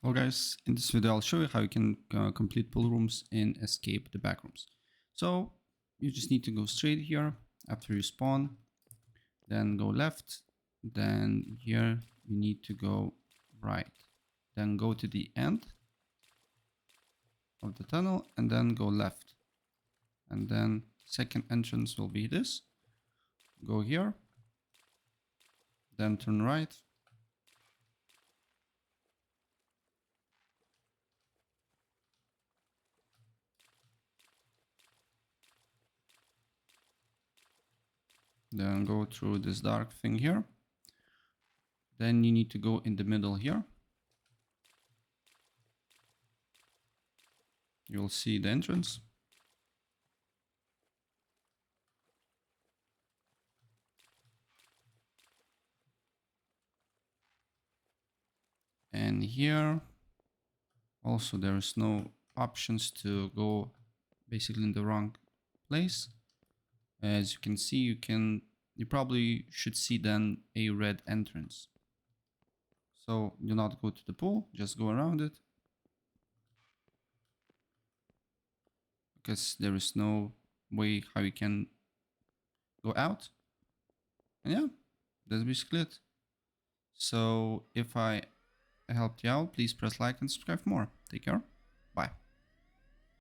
Hello guys, in this video I'll show you how you can complete pool rooms and escape the backrooms. So you just need to go straight here after you spawn, then go left, then here you need to go right, then go to the end of the tunnel and then go left, and then second entrance will be this. Go here, then turn right, then go through this dark thing here. Then you need to go in the middle here. You'll see the entrance. And here also there is no options to go basically in the wrong place. As you can see, you probably should see then a red entrance. So do not go to the pool, just go around it, because there is no way how you can go out. And yeah, that's basically it. So if I helped you out, please press like and subscribe for more. Take care.